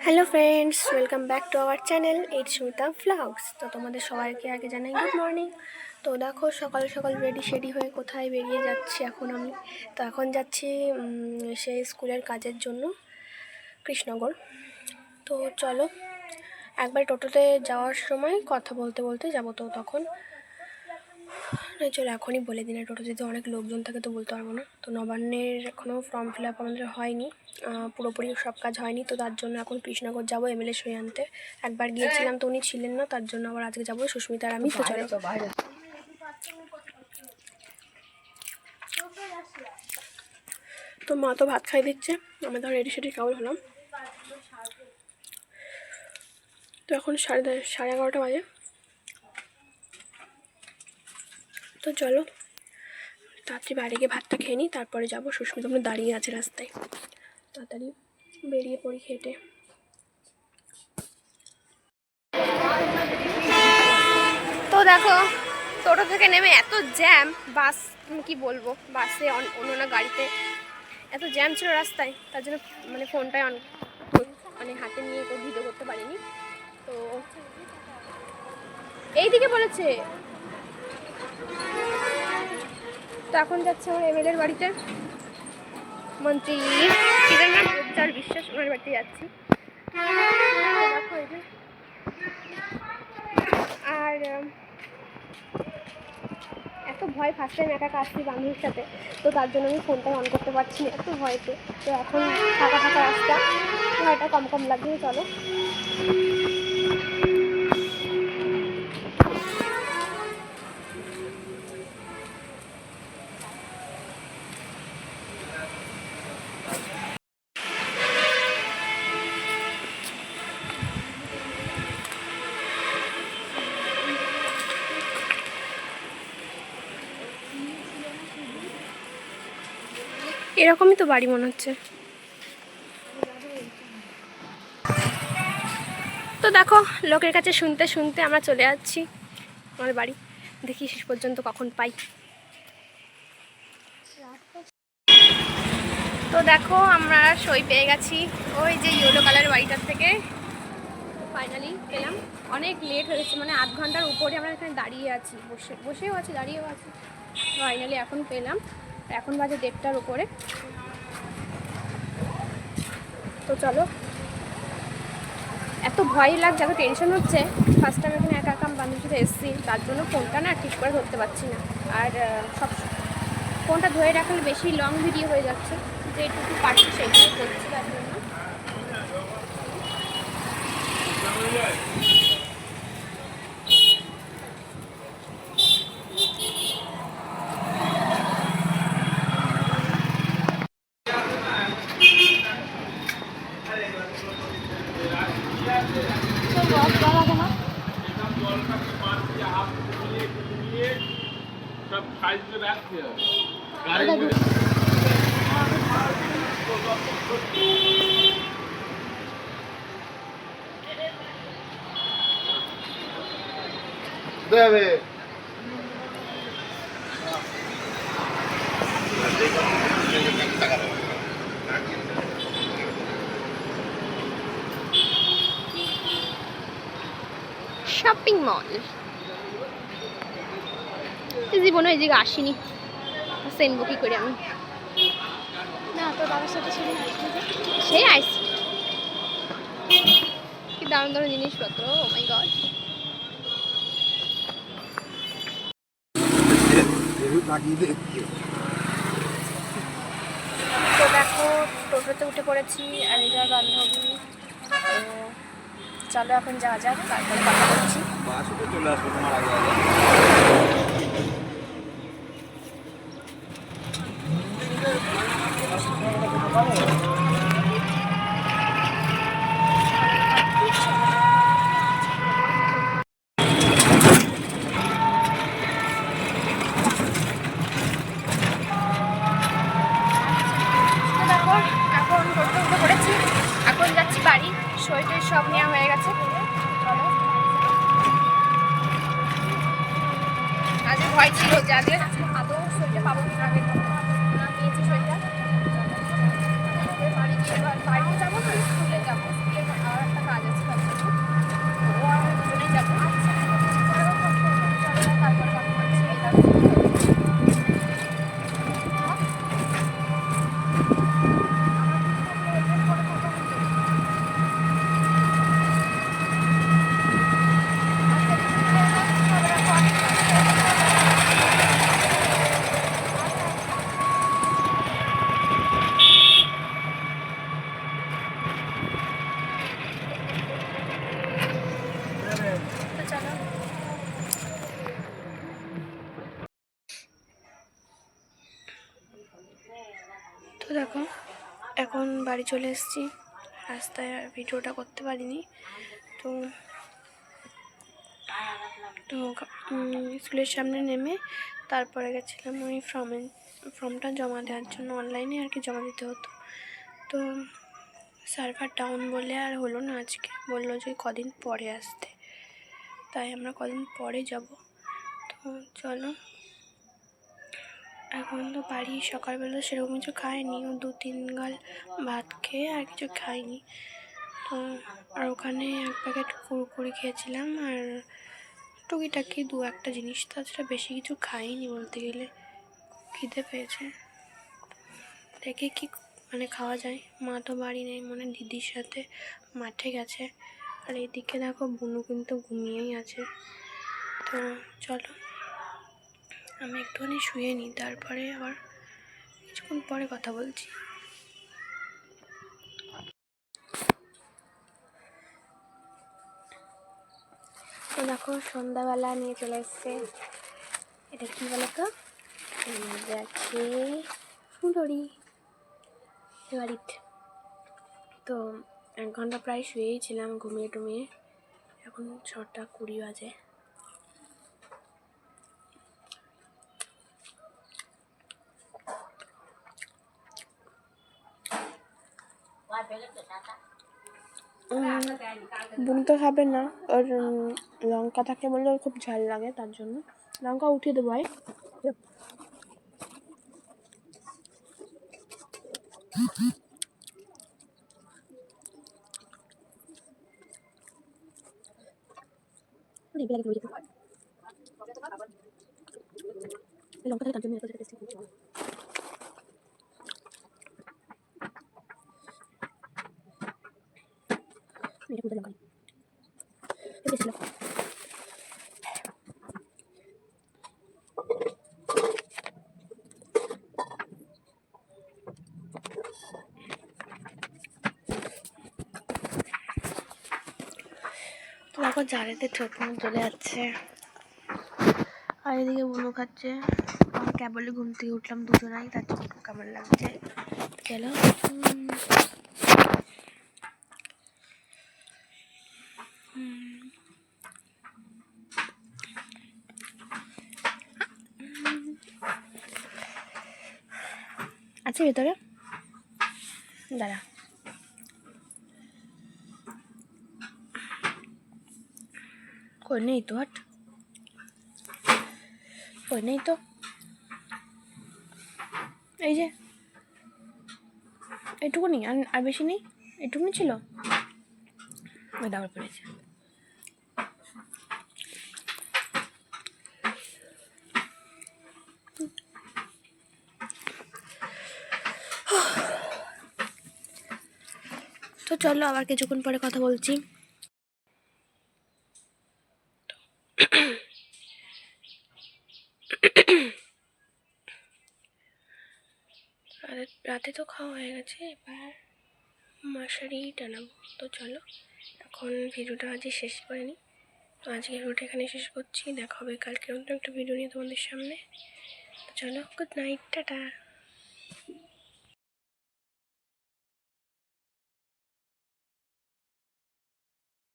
Hello friends, welcome back to our channel it's Sumita vlogs. তো তোমাদের সবাইকে আগে জানাই গুড মর্নিং। তো দেখো সকাল সকাল রেডি হয়ে কোথায় বেরিয়ে যাচ্ছি এখন আমি। তো এখন যাচ্ছি সেই স্কুলের কাজের জন্য কৃষ্ণনগর। তো চলো একবার টোটোতে যাওয়ার সময় কথা বলতে বলতে যাবো। তো তখন চলো এখনই বলে দিন, টোটোতে যদি অনেক লোকজন থাকে তো বলতে পারবো না। তো নবান্নের এখনও ফর্ম ফিল আপ আমাদের হয়নি, পুরোপুরি সব কাজ হয়নি। তো তার জন্য এখন কৃষ্ণনগর যাবো এমএলএ সই আনতে। একবার গিয়েছিলাম তো উনি ছিলেন না, তার জন্য আবার আজকে যাবো সুস্মিতা আর আমি। তো চলো তো মা তো ভাত খাই দিচ্ছে, আমি তো রেডি সেডি কেমন হলাম। তো এখন সাড়ে 11:30 বাজে। তো চলো তাড়াতাড়ি বাইরে গিয়ে ভাতটা খেয়ে নিই, তারপরে যাবো। সুস্মিতা আমরা দাঁড়িয়ে আছে রাস্তায়, তাড়াতাড়ি বেরিয়ে পড়ি হেঁটে। তো দেখো টোটো থেকে নেমে এত জ্যাম, বাস কি বলবো, বাসে অন্য গাড়িতে এত জ্যাম ছিল রাস্তায়, তার জন্য মানে ফোনটাই মানে হাতে নিয়ে তো ভিডিও করতে পারিনি। তো এইদিকে বলেছে। তো এখন যাচ্ছে আমার এমএলএর বাড়িতে, মন্ত্রী কেদারনাথ বিশ্বাস, ওনার বাড়িতে যাচ্ছি। দেখো এই যে, আর এত ভয়, ফার্স্ট টাইম একা আসছি বান্ধবীর সাথে, তো তার জন্য আমি ফোনটাই অন করতে পারছি না, এত ভয়তে। তো এখন ফাঁকা রাস্তা, ভয়টা কম লাগছে। চলো এরকমই তো বাড়ি মনে হচ্ছে। তো দেখো লোকের কাছে শুনতে শুনতে আমরা চলে যাচ্ছি আমার বাড়ি। দেখি শেষ পর্যন্ত কখন পাই। তো দেখো আমরা সই পেয়ে গেছি ওই যে ইয়েলো কালারের বাড়িটার থেকে। ফাইনালি পেলাম, অনেক লেট হয়েছে, মানে আধ ঘন্টার উপরে আমরা এখানে দাঁড়িয়ে আছি, বসেও আছি দাঁড়িয়েও আছি। ফাইনালি এখন পেলাম, এখন বাজে 1:30টার উপরে। তো চলো, এত ভয় লাগছে, এত টেনশন হচ্ছে। ফার্স্ট টাইম এখানে একা বান্ধবীর সাথে এসেছি, তার জন্য ফোনটা না ঠিক করে ধরতে পারছি না। আর সব ফোনটা ধরে রাখলে বেশি লং ভিডিও হয়ে যাচ্ছে, যেটুকু পারছি সেইগুলো করছি তার জন্য। দেবে শপিং মল জীবনে এই জায়গায় আসিনি, সেনবো কি করে আমি। না তো দাদার সাথে সেই আইসি, কি দারুণ দারুণ জিনিসপত্র, ও মাই গড। তো দেখো টোটোতে উঠে পড়েছি আর এই যার বান্ধবী। তো চলো এখন যাওয়া যাক, তারপরে কথা বলছি। চলে আসবো তোমার আগে। সইটের সব নেওয়া হয়ে গেছে। আজকে ভয় ছিল যে আজকে আদৌ সইটা পাবো না, আগে না পেয়েছি সইটা। বাড়ি যাবো, স্কুলে যাবো। দেখো এখন বাড়ি চলে এসেছি, রাস্তায় আর ভিডিওটা করতে পারিনি। তো তো স্কুলের সামনে নেমে তারপরে গেছিলাম ওই ফর্মটা জমা দেওয়ার জন্য, অনলাইনে আর কি জমা দিতে হতো। তো সার্ভার ডাউন বলে আর হলো না, আজকে বললো যে কদিন পরে আসতে, তাই আমরা কদিন পরে যাব। তো চলো, এখন তো বাড়ি সকালবেলা সেরকম কিছু খাইনি, ও 2-3 গাল ভাত খেয়ে আর কিছু খাইনি। তো আর ওখানে 1 প্যাকেট কুরকুরি খেয়েছিলাম আর টুকিটাকি 2-1টা জিনিস, তাছাড়া বেশি কিছু খাইনি বলতে গেলে। খিদে পেয়েছে, দেখে কি মানে খাওয়া যায়। মা তো বাড়ি নেই, মনে দিদির সাথে মাঠে গেছে। আর এদিকে দেখো বুনু কিন্তু ঘুমিয়েই আছে। তো চলো আমি একটুখানি শুয়ে নিই, তারপরে আবার কিছুক্ষণ পরে কথা বলছি। তো দেখো সন্ধ্যাবেলা নিয়ে চলে এসছে, এটা কী বলো তো, আছে ফুলরি বাড়িতে। তো 1 ঘন্টা প্রায় শুয়েই ছিলাম, ঘুমিয়ে টুমিয়ে। এখন 6টা 20 বাজে। বুন তো খাবে না, ওর লঙ্কা থাকে বলে ওর খুব ঝাল লাগে, তার জন্য লঙ্কা উঠিয়ে দেবো। লঙ্কা থাকে তার জন্য এত টেস্টি। এটা পুরো লঙ্কা টেস্টি লাগে। তো দেখো জারেতে ঠোঁট মুখ জ্বলে যাচ্ছে, আর এদিকে বুনো খাচ্ছে। আমার কেবলই ঘুম থেকে উঠলাম দুজনাই, তার জন্য কেমন লাগছে। চলো আছে ভেতরে, দাঁড়া। কই নেই তো, হাট কই নেই তো, এই যে এটুকুনি, আর বেশি নেই, এটুকুনি ছিল, ওই দাবার পড়েছে। তো চলো আবার কিছুক্ষণ পরে কথা বলছি। রাতে তো খাওয়া হয়ে গেছে, এবার মশারি টানাবো। তো চলো এখন ভিডিওটা আজকে শেষ করে নিই। তো আজকে ভিডিওটা এখানে শেষ করছি, দেখা হবে কালকে অন্য একটা ভিডিও নিয়ে তোমাদের সামনে। তো চলো, গুড নাইট, টাটা।